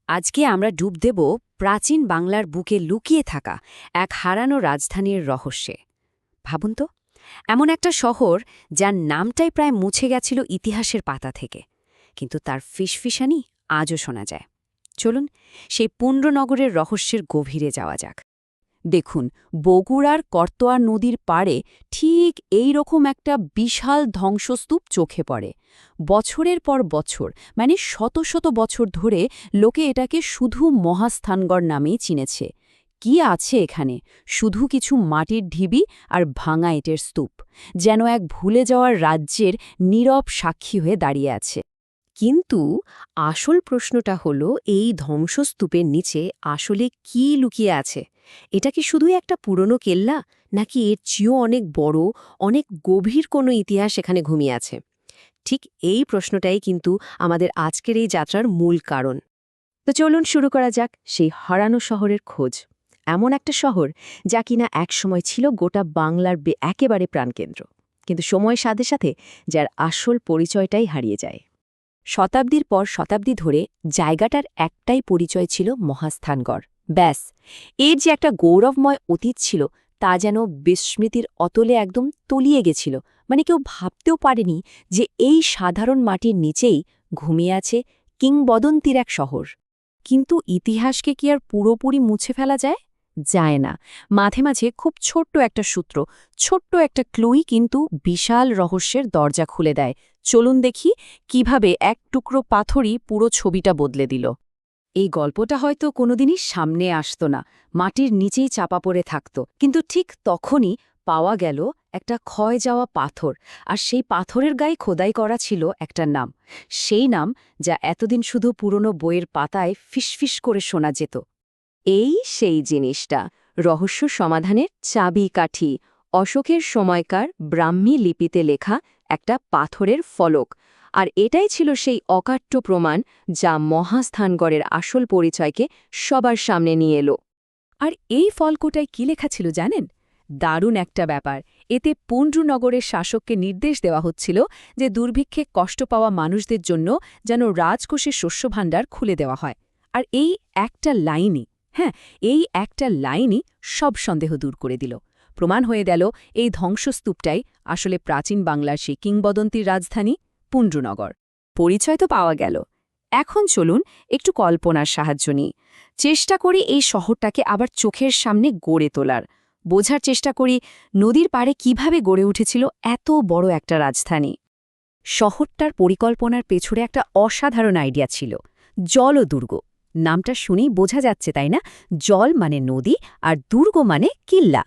আজকে আমরা ডুব দেব প্রাচীন বাংলার বুকে লুকিয়ে থাকা এক হারানো রাজধানীর রহস্যে। ভাবুন তো, এমন একটা শহর যার নামটাই প্রায় মুছে গেছিল ইতিহাসের পাতা থেকে, কিন্তু তার ফিসফিসানি আজও শোনা যায়। চলুন সেই পুণ্ড্রনগরের রহস্যের গভীরে যাওয়া যাক। দেখুন, বগুড়ার করতোয়া নদীর পাড়ে ঠিক এই রকম একটা বিশাল ধ্বংসস্তূপ চোখে পড়ে। বছরের পর বছর, মানে শত শত বছর ধরে লোকে এটাকে শুধু মহাস্থানগড় নামেই চিনেছে। কি আছে এখানে? শুধু কিছু মাটির ঢিবি আর ভাঙা ইটের স্তূপ, যেন এক ভুলে যাওয়ার রাজ্যের নীরব সাক্ষী হয়ে দাঁড়িয়ে আছে। কিন্তু আসল প্রশ্নটা হলো, এই ধ্বংসস্তূপের নিচে আসলে কি লুকিয়ে আছে? এটা কি শুধুই একটা পুরনো কেল্লা, নাকি এর চেয়েও অনেক বড়, অনেক গভীর কোনো ইতিহাস এখানে ঘুমিয়ে আছে? ঠিক এই প্রশ্নটাই কিন্তু আমাদের আজকের এই যাত্রার মূল কারণ। তো চলুন শুরু করা যাক সেই হারানো শহরের খোঁজ। এমন একটা শহর যা কিনা একসময় ছিল গোটা বাংলার একেবারে প্রাণকেন্দ্র, কিন্তু সময়ের সাথে সাথে যার আসল পরিচয়টাই হারিয়ে যায়। শতাব্দীর পর শতাব্দী ধরে জায়গাটার একটাই পরিচয় ছিল মহাস্থানগড়। ব্যাস, এর যে একটা গৌরবময় অতীত ছিল তা যেন বিস্মৃতির অতলে একদম তলিয়ে গেছিল। মানে কেউ ভাবতেও পারেনি যে এই সাধারণ মাটির নিচেই ঘুমিয়ে আছে কিংবদন্তির এক শহর। কিন্তু ইতিহাসকে কি আর পুরোপুরি মুছে ফেলা যায়? যায় না। মাঝে মাঝে খুব ছোট্ট একটা সূত্র, ছোট্ট একটা ক্লুই কিন্তু বিশাল রহস্যের দরজা খুলে দেয়। চলুন দেখি কিভাবে এক টুকরো পাথরই পুরো ছবিটা বদলে দিল। এই গল্পটা হয়তো কোনোদিনই সামনে আসত না, মাটির নিচেই চাপা পড়ে থাকত, কিন্তু ঠিক তখনই পাওয়া গেল একটা ক্ষয় যাওয়া পাথর। আর সেই পাথরের গায়ে খোদাই করা ছিল একটা নাম, সেই নাম যা এতদিন শুধু পুরনো বইয়ের পাতায় ফিসফিস করে শোনা যেত। এই সেই জিনিসটা, রহস্য সমাধানের চাবিকাঠি, অশোকের সময়কার ব্রাহ্মী লিপিতে লেখা একটা পাথরের ফলক। আর এটাই ছিল সেই অকাট্য প্রমাণ যা মহাস্থানগড়ের আসল পরিচয়কে সবার সামনে নিয়ে এলো। আর এই ফলকটায় কি লেখা ছিল জানেন? দারুণ একটা ব্যাপার। এতে পুণ্ড্রনগরের শাসককে নির্দেশ দেওয়া হচ্ছিল যে দুর্ভিক্ষে কষ্ট পাওয়া মানুষদের জন্য যেন রাজকোষের শস্যভাণ্ডার খুলে দেওয়া হয়। আর এই একটা লাইনই, এই একটা লাইনই সব সন্দেহ দূর করে দিল। প্রমাণ হয়ে গেল এই ধ্বংসস্তূপটাই আসলে প্রাচীন বাংলার সেই কিংবদন্তির রাজধানী পুণ্ড্রনগর। পরিচয় তো পাওয়া গেল, এখন চলুন একটু কল্পনার সাহায্য নিই। চেষ্টা করি এই শহরটাকে আবার চোখের সামনে গড়ে তোলার, বোঝার চেষ্টা করি নদীর পাড়ে কিভাবে গড়ে উঠেছিল এত বড় একটা রাজধানী। শহরটার পরিকল্পনার পেছনে একটা অসাধারণ আইডিয়া ছিল, জল ও দুর্গ। নামটা শুনেই বোঝা যাচ্ছে, তাই না? জল মানে নদী, আর দুর্গ মানে কিল্লা।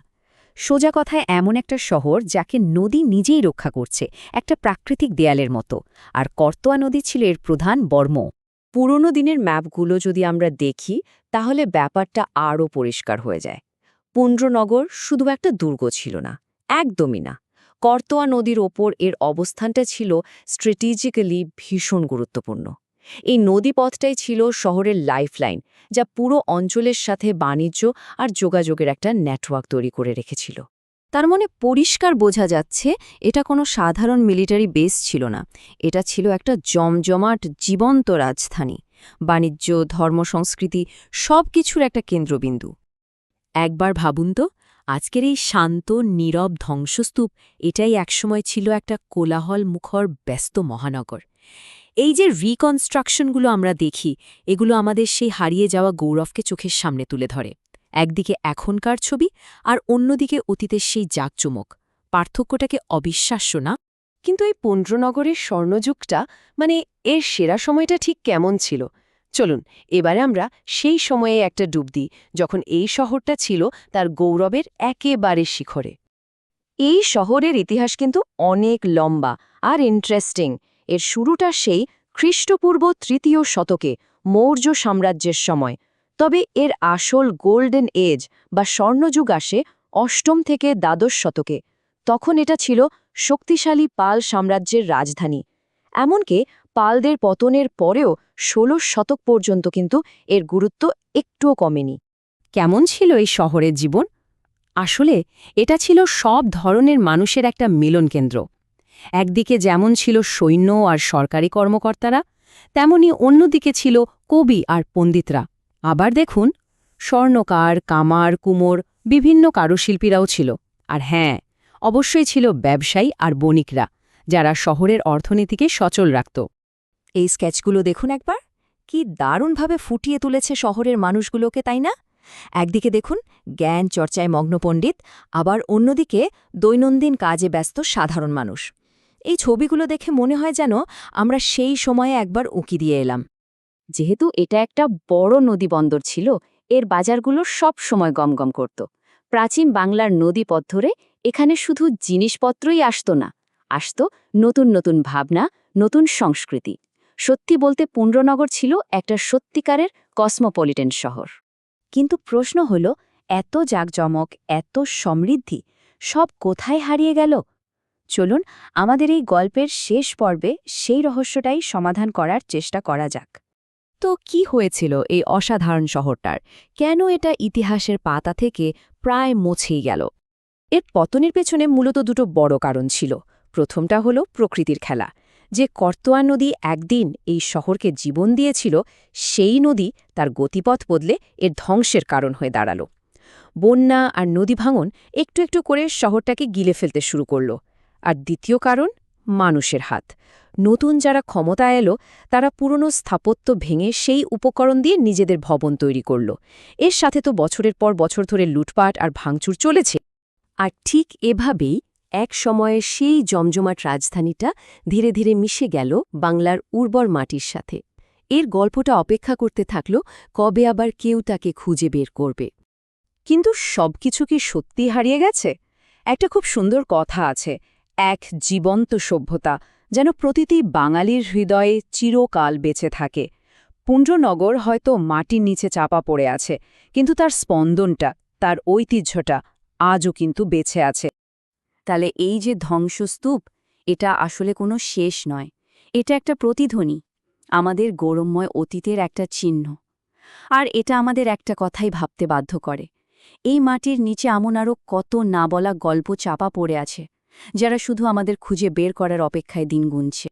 সোজা কথায় এমন একটা শহর যাকে নদী নিজেই রক্ষা করছে, একটা প্রাকৃতিক দেয়ালের মতো। আর করতোয়া নদী ছিল এর প্রধান বর্ম। পুরনো দিনের ম্যাপগুলো যদি আমরা দেখি, তাহলে ব্যাপারটা আরও পরিষ্কার হয়ে যায়। পুণ্ড্রনগর শুধু একটা দুর্গ ছিল না, একদমই না। করতোয়া নদীর ওপর এর অবস্থানটা ছিল স্ট্র্যাটেজিক্যালি ভীষণ গুরুত্বপূর্ণ। এই নদীপথটাই ছিল শহরের লাইফলাইন, যা পুরো অঞ্চলের সাথে বাণিজ্য আর যোগাযোগের একটা নেটওয়ার্ক তৈরি করে রেখেছিল। তার মানে পরিষ্কার বোঝা যাচ্ছে এটা কোনো সাধারণ মিলিটারি বেস ছিল না, এটা ছিল একটা জমজমাট জীবন্ত রাজধানী। বাণিজ্য, ধর্ম, সংস্কৃতি সব কিছুর একটা কেন্দ্রবিন্দু। একবার ভাবুন তো, আজকের এই শান্ত নীরব ধ্বংসস্তূপ এটাই একসময় ছিল একটা কোলাহল মুখর ব্যস্ত মহানগর। এই যে রিকনস্ট্রাকশনগুলো আমরা দেখি, এগুলো আমাদের সেই হারিয়ে যাওয়া গৌরবকে চোখের সামনে তুলে ধরে। একদিকে এখনকার ছবি, আর অন্যদিকে অতীতের সেই জাঁকজমক। পার্থক্যটাকে অবিশ্বাস্য না? কিন্তু এই পুণ্ড্রনগরের স্বর্ণযুগটা, মানে এর সেরা সময়টা ঠিক কেমন ছিল? চলুন এবারে আমরা সেই সময়ে একটা ডুব দিই, যখন এই শহরটা ছিল তার গৌরবের একেবারে শিখরে। এই শহরের ইতিহাস কিন্তু অনেক লম্বা আর ইন্টারেস্টিং। এর শুরুটা সেই খ্রিস্টপূর্ব ৩য় শতকে, মৌর্য সাম্রাজ্যের সময়। তবে এর আসল গোল্ডেন এজ বা স্বর্ণযুগ আসে ৮ম থেকে দ্বাদশ শতকে। তখন এটা ছিল শক্তিশালী পাল সাম্রাজ্যের রাজধানী। এমনকি পালদের পতনের পরেও ১৬ শতক পর্যন্ত কিন্তু এর গুরুত্ব একটুও কমেনি। কেমন ছিল এই শহরের জীবন? আসলে এটা ছিল সব ধরনের মানুষের একটা মিলনকেন্দ্র। একদিকে যেমন ছিল সৈন্য আর সরকারি কর্মকর্তারা, তেমনি অন্যদিকে ছিল কবি আর পণ্ডিতরা। আবার দেখুন, স্বর্ণকার, কামার, কুমোর, বিভিন্ন কারুশিল্পীরাও ছিল। আর হ্যাঁ, অবশ্যই ছিল ব্যবসায়ী আর বণিকরা, যারা শহরের অর্থনীতিকে সচল রাখত। এই স্কেচগুলো দেখুন একবার, কি দারুণভাবে ফুটিয়ে তুলেছে শহরের মানুষগুলোকে, তাই না? একদিকে দেখুন জ্ঞান চর্চায় মগ্ন পণ্ডিত, আবার অন্যদিকে দৈনন্দিন কাজে ব্যস্ত সাধারণ মানুষ। এই ছবিগুলো দেখে মনে হয় যেন আমরা সেই সময়ে একবার উঁকি দিয়ে এলাম। যেহেতু এটা একটা বড় নদী বন্দর ছিল, এর বাজারগুলো সব সময় গমগম করত। প্রাচীন বাংলার নদীপথ ধরে এখানে শুধু জিনিসপত্রই আসত না, আসত নতুন নতুন ভাবনা, নতুন সংস্কৃতি। সত্যি বলতে পুণ্ড্রনগর ছিল একটা সত্যিকারের কসমোপলিটন শহর। কিন্তু প্রশ্ন হল, এত জাঁকজমক, এত সমৃদ্ধি সব কোথায় হারিয়ে গেল? চলুন আমাদের এই গল্পের শেষ পর্বে সেই রহস্যটাই সমাধান করার চেষ্টা করা যাক। তো কি হয়েছিল এই অসাধারণ শহরটার? কেন এটা ইতিহাসের পাতা থেকে প্রায় মুছেই গেল? এর পতনের পেছনে মূলত দুটো বড় কারণ ছিল। প্রথমটা হলো প্রকৃতির খেলা। যে করতোয়া নদী একদিন এই শহরকে জীবন দিয়েছিল, সেই নদী তার গতিপথ বদলে এর ধ্বংসের কারণ হয়ে দাঁড়াল। বন্যা আর নদী ভাঙন একটু একটু করে শহরটাকে গিলে ফেলতে শুরু করল। আর দ্বিতীয় কারণ, মানুষের হাত। নতুন যারা ক্ষমতায় এলো, তারা পুরনো স্থাপত্য ভেঙে সেই উপকরণ দিয়ে নিজেদের ভবন তৈরি করল। এর সাথে তো বছরের পর বছর ধরে লুটপাট আর ভাঙচুর চলেছে। আর ঠিক এভাবেই এক সময়ে সেই জমজমাট রাজধানীটা ধীরে ধীরে মিশে গেল বাংলার উর্বর মাটির সাথে। এর গল্পটা অপেক্ষা করতে থাকল কবে আবার কেউ তাকে খুঁজে বের করবে। কিন্তু সবকিছু কি সত্যি হারিয়ে গেছে? একটা খুব সুন্দর কথা আছে, এক জীবন্ত সভ্যতা যেন প্রতিটি বাঙালির হৃদয়ে চিরকাল বেঁচে থাকে। পুণ্ড্রনগর হয়তো মাটির নিচে চাপা পড়ে আছে, কিন্তু তার স্পন্দনটা, তার ঐতিহ্যটা আজও কিন্তু বেঁচে আছে। তাহলে এই যে ধ্বংসস্তূপ, এটা আসলে কোনো শেষ নয়, এটা একটা প্রতিধ্বনি, আমাদের গৌরবময় অতীতের একটা চিহ্ন। আর এটা আমাদের একটা কথাই ভাবতে বাধ্য করে, এই মাটির নিচে এমন আরও কত না বলা গল্প চাপা পড়ে আছে, যারা শুধু আমাদের খুঁজে বের করার অপেক্ষায় দিন গুনছে।